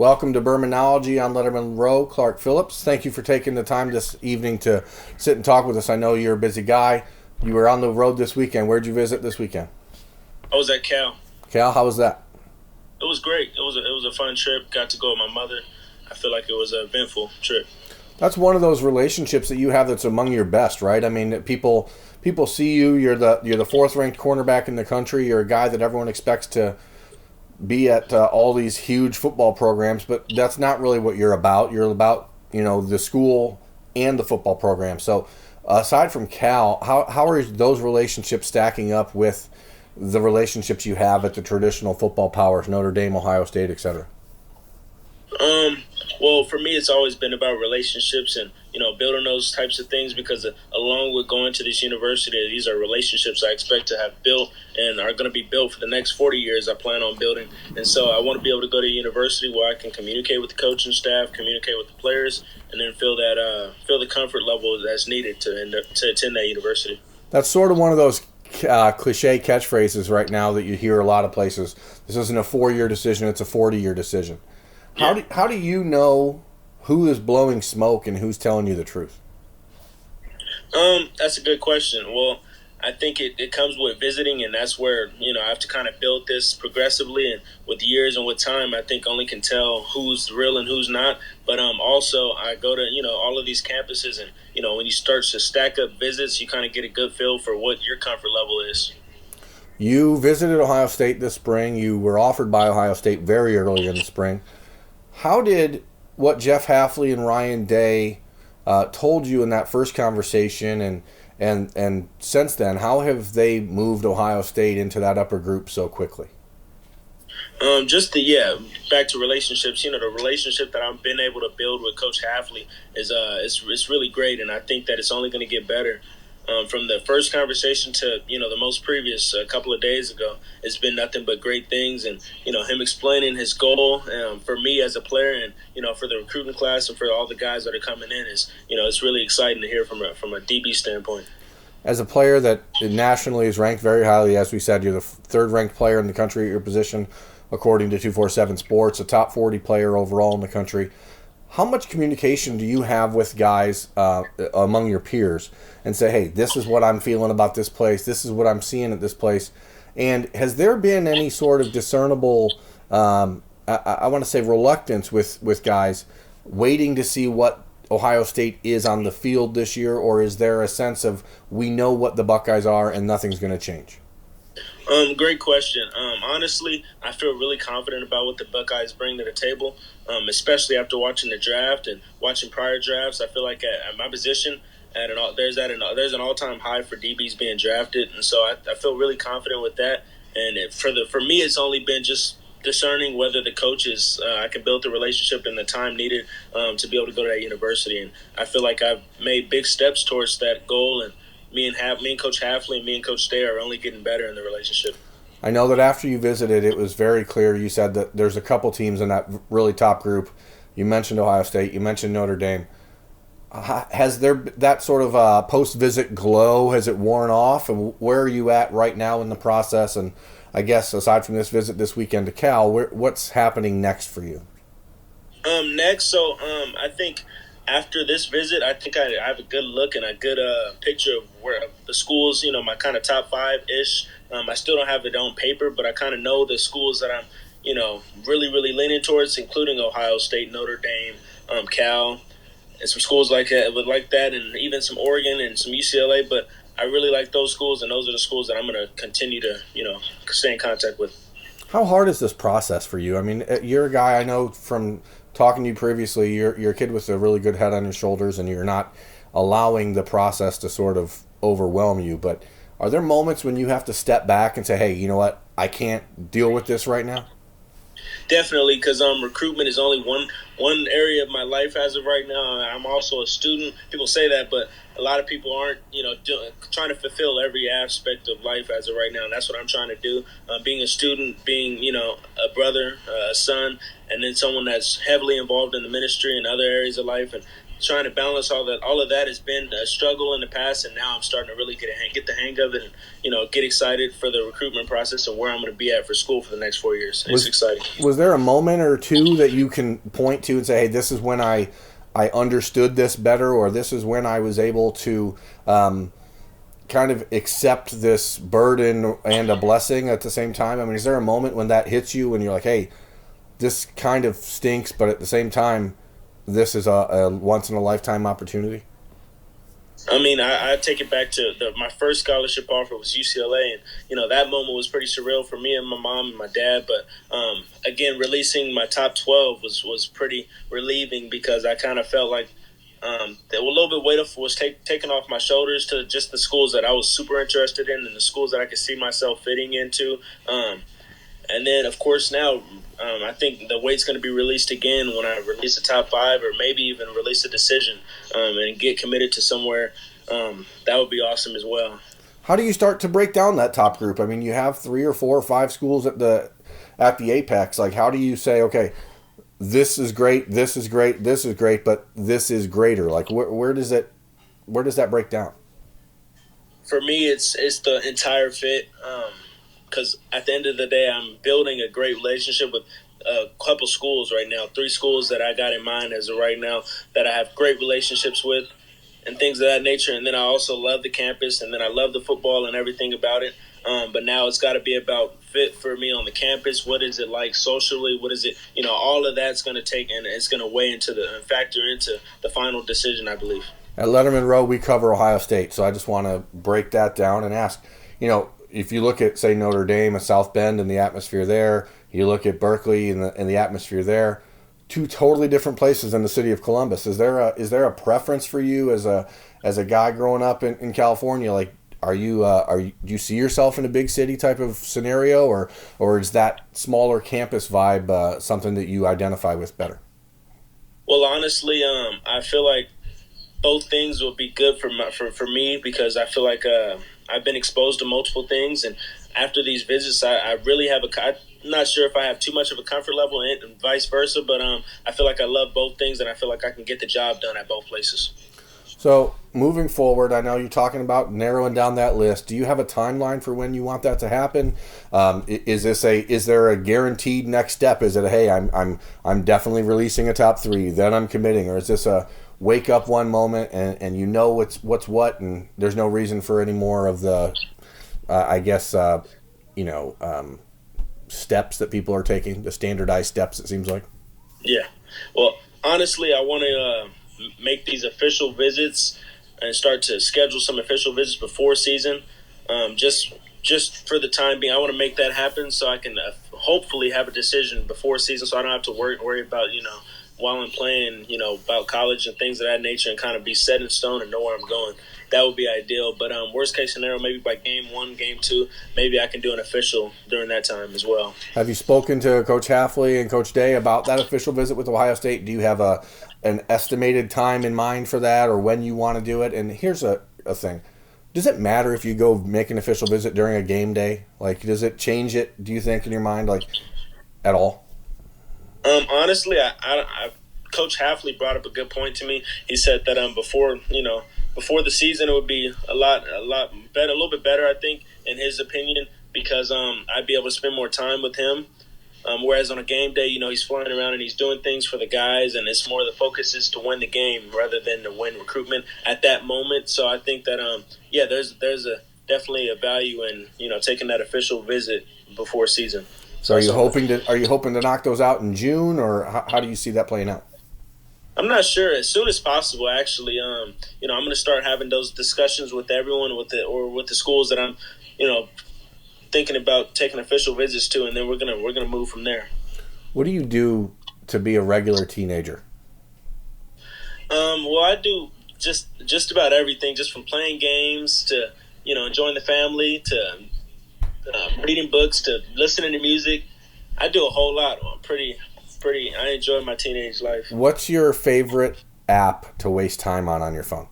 Welcome to Birminology on Lettermen Row, Clark Phillips. Thank you for taking the time this evening to sit and talk with us. I know you're a busy guy. You were on the road this weekend. Where'd you visit this weekend? I was at Cal. Cal, how was that? It was great. It was a fun trip. Got to go with my mother. I feel like it was an eventful trip. That's one of those relationships that you have that's among your best, right? I mean, people see you. You're the fourth ranked cornerback in the country. You're a guy that everyone expects to be at all these huge football programs, but that's not really what you're about. You're about the school and the football program. So aside from Cal, how are those relationships stacking up with the relationships you have at the traditional football powers, Notre Dame, Ohio State, etc.? Well, for me, it's always been about relationships and, building those types of things because along with going to this university, these are relationships I expect to have built and are going to be built for the next 40 years I plan on building. And so I want to be able to go to a university where I can communicate with the coaching staff, communicate with the players, and then feel the comfort level that's needed to attend that university. That's sort of one of those cliche catchphrases right now that you hear a lot of places. This isn't a 4-year decision, it's a 40-year decision. How do you know who is blowing smoke and who's telling you the truth? That's a good question. Well, I think it comes with visiting, and that's where, I have to kind of build this progressively, and with years and with time, I think only can tell who's real and who's not. But also I go to, all of these campuses, and, when you start to stack up visits, you kind of get a good feel for what your comfort level is. You visited Ohio State this spring. You were offered by Ohio State very early in the spring. How did what Jeff Hafley and Ryan Day told you in that first conversation and since then, how have they moved Ohio State into that upper group so quickly? Back to relationships. The relationship that I've been able to build with Coach Hafley is it's really great, and I think that it's only going to get better. From the first conversation to the most previous a couple of days ago, it's been nothing but great things, and him explaining his goal for me as a player, and for the recruiting class and for all the guys that are coming in is it's really exciting to hear from a DB standpoint. As a player that nationally is ranked very highly, as we said, you're the third ranked player in the country at your position, according to 247 Sports, a top 40 player overall in the country. How much communication do you have with guys among your peers and say, hey, this is what I'm feeling about this place, this is what I'm seeing at this place? And has there been any sort of discernible, I want to say reluctance with guys waiting to see what Ohio State is on the field this year, or is there a sense of we know what the Buckeyes are and nothing's going to change? Great question. Honestly, I feel really confident about what the Buckeyes bring to the table, especially after watching the draft and watching prior drafts. I feel like at my position, there's an all-time high for DBs being drafted, and so I feel really confident with that. And for me, it's only been just discerning whether the coaches I can build the relationship and the time needed to be able to go to that university. And I feel like I've made big steps towards that goal, and me and Coach Hafley and me and Coach Day are only getting better in the relationship. I know that after you visited, it was very clear. You said that there's a couple teams in that really top group. You mentioned Ohio State. You mentioned Notre Dame. Has there that sort of post-visit glow? Has it worn off? And where are you at right now in the process? And I guess aside from this visit this weekend to Cal, what's happening next for you? I think after this visit, I think I have a good look and a good picture of where the schools, my kind of top 5-ish. I still don't have it on paper, but I kind of know the schools that I'm, really, really leaning towards, including Ohio State, Notre Dame, Cal, and some schools like that, and even some Oregon and some UCLA. But I really like those schools, and those are the schools that I'm going to continue to, stay in contact with. How hard is this process for you? I mean, you're a guy I know from talking to you previously, you're a kid with a really good head on your shoulders, and you're not allowing the process to sort of overwhelm you. But are there moments when you have to step back and say, hey, you know what, I can't deal with this right now? Definitely, because recruitment is only one area of my life as of right now. I'm also a student. People say that, but a lot of people aren't, trying to fulfill every aspect of life as of right now. And that's what I'm trying to do. Being a student, being, a brother, a son, and then someone that's heavily involved in the ministry and other areas of life. And trying to balance all of that has been a struggle in the past, and now I'm starting to really get the hang of it, and get excited for the recruitment process and where I'm going to be at for school for the next 4 years. It's exciting. Was there a moment or two that you can point to and say, hey, this is when I understood this better, or this is when I was able to kind of accept this burden and a blessing at the same time? I mean, is there a moment when that hits you when you're like, hey, this kind of stinks, but at the same time, this is a once-in-a-lifetime opportunity? I mean, I take it back to my first scholarship offer was UCLA, and that moment was pretty surreal for me and my mom and my dad. But again, releasing my top 12 was pretty relieving, because I kind of felt like a little bit weight was taken off my shoulders to just the schools that I was super interested in and the schools that I could see myself fitting into. And then, of course, now I think the weight's going to be released again when I release the top 5, or maybe even release a decision and get committed to somewhere. That would be awesome as well. How do you start to break down that top group? I mean, you have 3 or 4 or 5 schools at the apex. Like, how do you say, okay, this is great, this is great, this is great, but this is greater? Like, where does that break down? For me, it's the entire fit. Because at the end of the day, I'm building a great relationship with a couple schools right now, 3 schools that I got in mind as of right now that I have great relationships with and things of that nature. And then I also love the campus, and then I love the football and everything about it. But now it's got to be about fit for me on the campus. What is it like socially? What is it? All of that's going to take, and it's going to weigh into and factor into the final decision, I believe. At Lettermen Row, we cover Ohio State, so I just want to break that down and ask, if you look at, say, Notre Dame and South Bend and the atmosphere there, you look at Berkeley and the atmosphere there, 2 totally different places in the city of Columbus. Is there a preference for you as a guy growing up in California? Like, do you see yourself in a big city type of scenario, or is that smaller campus vibe something that you identify with better? Well, honestly, I feel like both things will be good for me, because I feel like I've been exposed to multiple things, and after these visits, I really have I'm not sure if I have too much of a comfort level and vice versa, but I feel like I love both things, and I feel like I can get the job done at both places. So moving forward, I know you're talking about narrowing down that list. Do you have a timeline for when you want that to happen? Is there a guaranteed next step? Is it hey, I'm definitely releasing a top 3, then I'm committing, or is this a wake up one moment and what's what, and there's no reason for any more of the steps that people are taking, the standardized steps, it seems like? Yeah. Well, honestly, I want to make these official visits and start to schedule some official visits before season. Just for the time being, I want to make that happen so I can hopefully have a decision before season, so I don't have to worry about, while I'm playing, about college and things of that nature, and kind of be set in stone and know where I'm going. That would be ideal. But worst case scenario, maybe by game 1, game 2, maybe I can do an official during that time as well. Have you spoken to Coach Halfley and Coach Day about that official visit with Ohio State? Do you have an estimated time in mind for that, or when you want to do it? And here's a thing. Does it matter if you go make an official visit during a game day? Like, does it change it, do you think, in your mind, like, at all? Honestly, I Coach Halfley brought up a good point to me. He said that before the season, it would be a lot better, a little bit better, I think, in his opinion, because I'd be able to spend more time with him. Whereas on a game day, he's flying around and he's doing things for the guys, and it's more the focus is to win the game rather than to win recruitment at that moment. So I think that there's definitely a value in taking that official visit before season. So are you hoping to knock those out in June, or how do you see that playing out? I'm not sure. As soon as possible, actually. I'm going to start having those discussions with everyone with the schools that I'm, thinking about taking official visits to, and then we're gonna move from there. What do you do to be a regular teenager? Well, I do just about everything, just from playing games to enjoying the family to reading books to listening to music. I do a whole lot. I'm pretty. I enjoy my teenage life. What's your favorite app to waste time on your phone?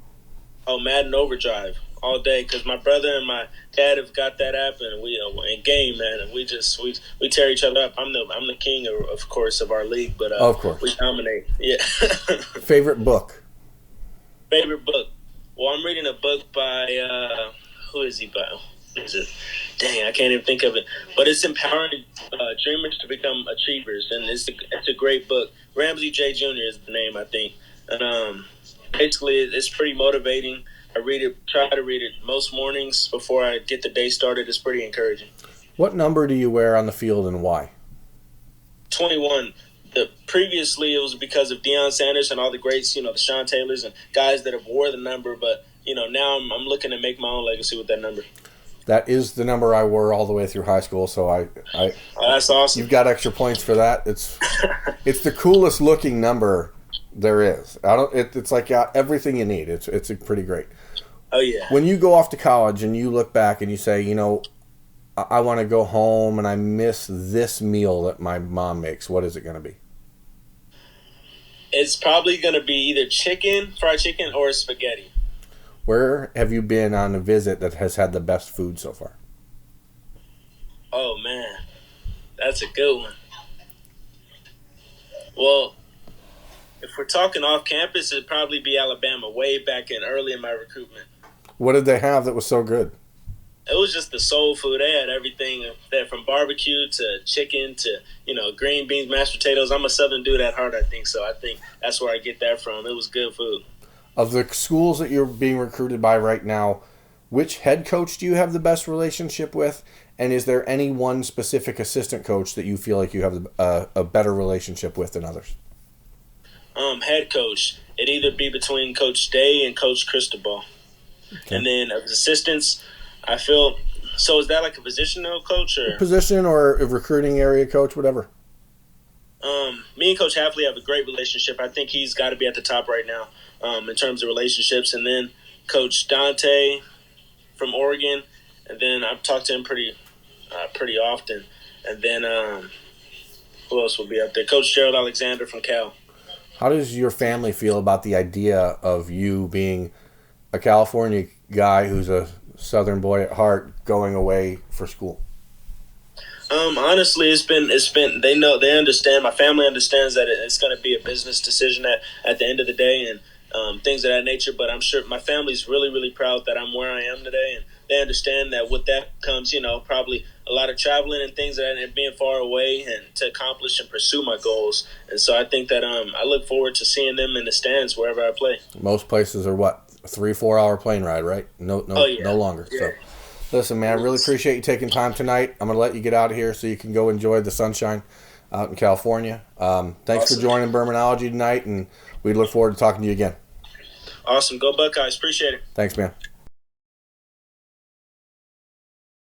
Oh, Madden Overdrive all day, because my brother and my dad have got that app, and we in game, man, and we tear each other up. I'm the king of course of our league, but of course we dominate. Yeah. Favorite book? Favorite book? Well, I'm reading a book by who is he by? Who is it? Dang, I can't even think of it. But it's empowering dreamers to become achievers, and it's a great book. Ramsey J. Jr. is the name, I think. And basically, it's pretty motivating. I read it, try to read it most mornings before I get the day started. It's pretty encouraging. What number do you wear on the field and why? 21. Previously, it was because of Deion Sanders and all the greats, the Sean Taylors and guys that have wore the number. But now I'm looking to make my own legacy with that number. That is the number I wore all the way through high school. So oh, that's awesome. You've got extra points for that. It's the coolest looking number there is. It's like everything you need. It's pretty great. Oh yeah. When you go off to college and you look back and you say, I want to go home and I miss this meal that my mom makes, what is it going to be? It's probably going to be either fried chicken, or spaghetti. Where have you been on a visit that has had the best food so far? Oh, man. That's a good one. Well, if we're talking off campus, it'd probably be Alabama, way back early in my recruitment. What did they have that was so good? It was just the soul food. They had everything from barbecue to chicken to, green beans, mashed potatoes. I'm a Southern dude at heart, I think. So I think that's where I get that from. It was good food. Of the schools that you're being recruited by right now, which head coach do you have the best relationship with? And is there any one specific assistant coach that you feel like you have a better relationship with than others? Head coach. It'd either be between Coach Day and Coach Cristobal. Okay. And then of assistants, I feel – so is that like a positional coach? Or position or a recruiting area coach, whatever. Me and Coach Hafley have a great relationship. I think he's got to be at the top right now in terms of relationships. And then Coach Dante from Oregon, and then I've talked to him pretty often. And then who else will be up there? Coach Gerald Alexander from Cal. How does your family feel about the idea of you being a California guy who's a Southern boy at heart going away for school? Honestly, it's been they understand. My family understands that it's going to be a business decision at the end of the day, and things of that nature. But I'm sure my family's really, really proud that I'm where I am today, and they understand that with that comes, probably a lot of traveling and things and being far away and to accomplish and pursue my goals. And so I think that I look forward to seeing them in the stands wherever I play. Most places are what, 3-4 hour plane ride, right? No longer. Yeah. So. Listen, man, I really appreciate you taking time tonight. I'm going to let you get out of here so you can go enjoy the sunshine out in California. Thanks for joining Birminology tonight, and we look forward to talking to you again. Awesome. Go Buckeyes. Appreciate it. Thanks, man.